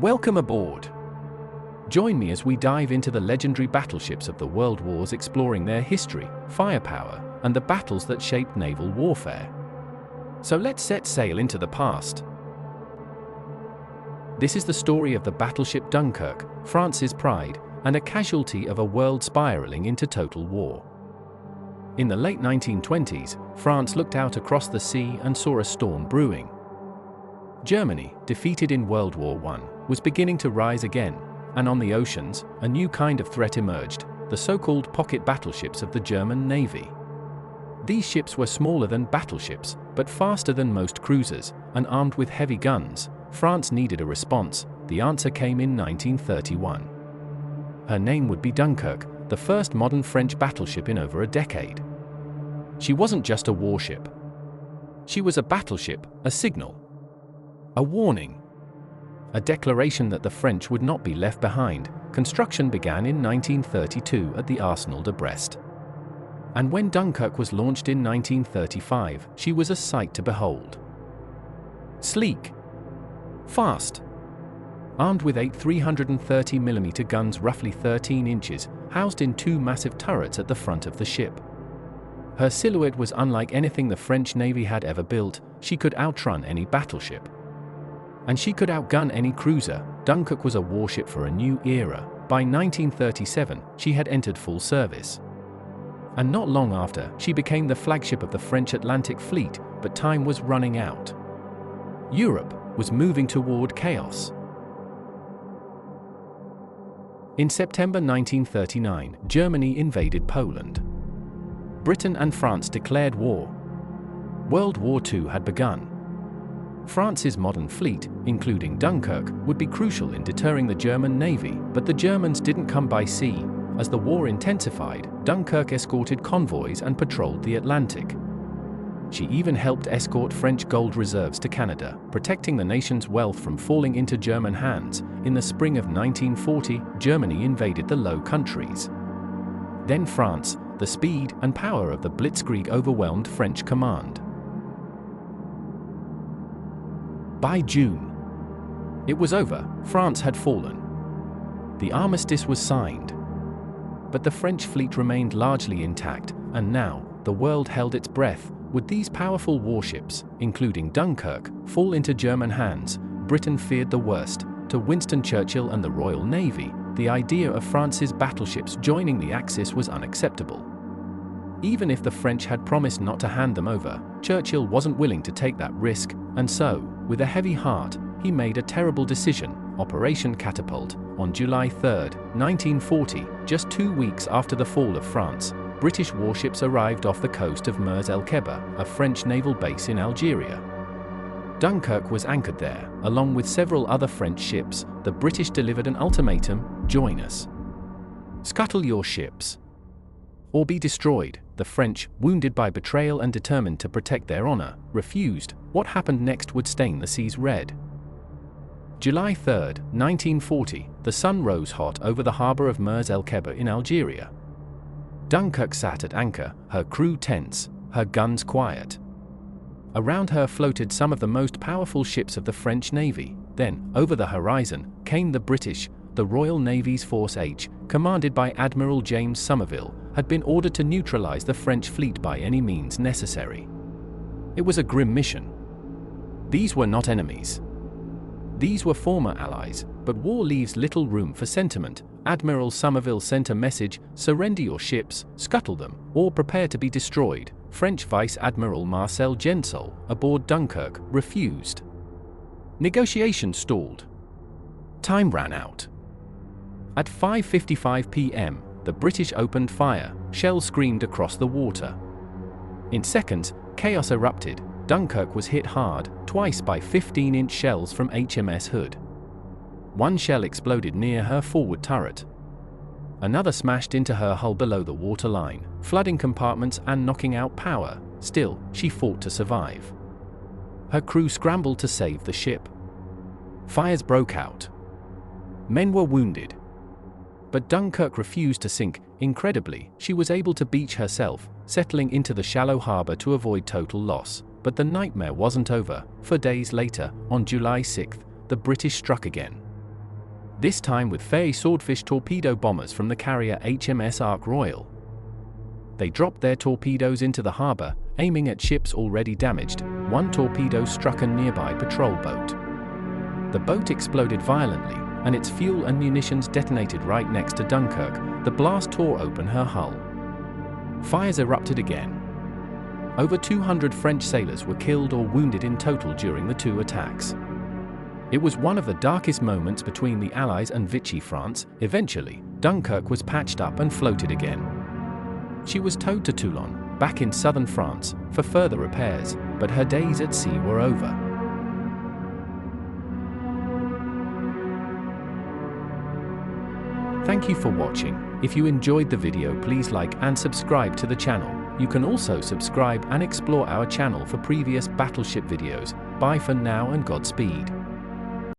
Welcome aboard! Join me as we dive into the legendary battleships of the World Wars, exploring their history, firepower, and the battles that shaped naval warfare. So let's set sail into the past. This is the story of the Battleship Dunkerque, France's pride, and a casualty of a world spiraling into total war. In the late 1920s, France looked out across the sea and saw a storm brewing. Germany, defeated in World War I, was beginning to rise again, and on the oceans, a new kind of threat emerged, the so-called pocket battleships of the German Navy. These ships were smaller than battleships, but faster than most cruisers, and armed with heavy guns. France needed a response. The answer came in 1931. Her name would be Dunkerque, the first modern French battleship in over a decade. She wasn't just a warship. She was a battleship, a signal, a warning, a declaration that the French would not be left behind. Construction began in 1932 at the Arsenal de Brest. And when Dunkerque was launched in 1935, she was a sight to behold. Sleek, fast, armed with 8 330mm guns roughly 13 inches, housed in 2 massive turrets at the front of the ship. Her silhouette was unlike anything the French Navy had ever built. She could outrun any battleship. And she could outgun any cruiser. Dunkerque was a warship for a new era. By 1937, she had entered full service. And not long after, she became the flagship of the French Atlantic Fleet, but time was running out. Europe was moving toward chaos. In September 1939, Germany invaded Poland. Britain and France declared war. World War II had begun. France's modern fleet, including Dunkerque, would be crucial in deterring the German Navy, but the Germans didn't come by sea. As the war intensified, Dunkerque escorted convoys and patrolled the Atlantic. She even helped escort French gold reserves to Canada, protecting the nation's wealth from falling into German hands. In the spring of 1940, Germany invaded the Low Countries. Then France, the speed and power of the Blitzkrieg overwhelmed French command. By June, it was over. France had fallen. The armistice was signed. But the French fleet remained largely intact, and now, the world held its breath. Would these powerful warships, including Dunkerque, fall into German hands? Britain feared the worst. To Winston Churchill and the Royal Navy, the idea of France's battleships joining the Axis was unacceptable. Even if the French had promised not to hand them over, Churchill wasn't willing to take that risk, and so, with a heavy heart, he made a terrible decision: Operation Catapult. On July 3, 1940, just 2 weeks after the fall of France, British warships arrived off the coast of Mers-el-Kébir, a French naval base in Algeria. Dunkerque was anchored there, along with several other French ships. The British delivered an ultimatum: join us. Scuttle your ships, or be destroyed. The French, wounded by betrayal and determined to protect their honor, refused. What happened next would stain the seas red. July 3, 1940, the sun rose hot over the harbor of Mers-el-Kébir in Algeria. Dunkerque sat at anchor, her crew tense, her guns quiet. Around her floated some of the most powerful ships of the French Navy. Then, over the horizon, came the British. The Royal Navy's Force H, commanded by Admiral James Somerville, had been ordered to neutralize the French fleet by any means necessary. It was a grim mission. These were not enemies. These were former allies, but war leaves little room for sentiment. Admiral Somerville sent a message: surrender your ships, scuttle them, or prepare to be destroyed. French Vice Admiral Marcel Gensoul, aboard Dunkerque, refused. Negotiations stalled. Time ran out. At 5:55 p.m., the British opened fire. Shells screamed across the water. In seconds, chaos erupted. Dunkerque was hit hard, twice by 15-inch shells from HMS Hood. One shell exploded near her forward turret. Another smashed into her hull below the waterline, flooding compartments and knocking out power. Still, she fought to survive. Her crew scrambled to save the ship. Fires broke out. Men were wounded. But Dunkerque refused to sink. Incredibly, she was able to beach herself, settling into the shallow harbor to avoid total loss. But the nightmare wasn't over. For days later, on July 6, the British struck again. this time with Faye Swordfish torpedo bombers from the carrier HMS Ark Royal. They dropped their torpedoes into the harbor, aiming at ships already damaged. One torpedo struck a nearby patrol boat. The boat exploded violently, and its fuel and munitions detonated right next to Dunkirk. The blast tore open her hull. Fires erupted again. Over 200 French sailors were killed or wounded in total during the two attacks. It was one of the darkest moments between the Allies and Vichy France. Eventually, Dunkirk was patched up and floated again. She was towed to Toulon, back in southern France, for further repairs, but her days at sea were over. Thank you for watching. If you enjoyed the video, please like and subscribe to the channel. You can also subscribe and explore our channel for previous battleship videos. Bye for now and Godspeed.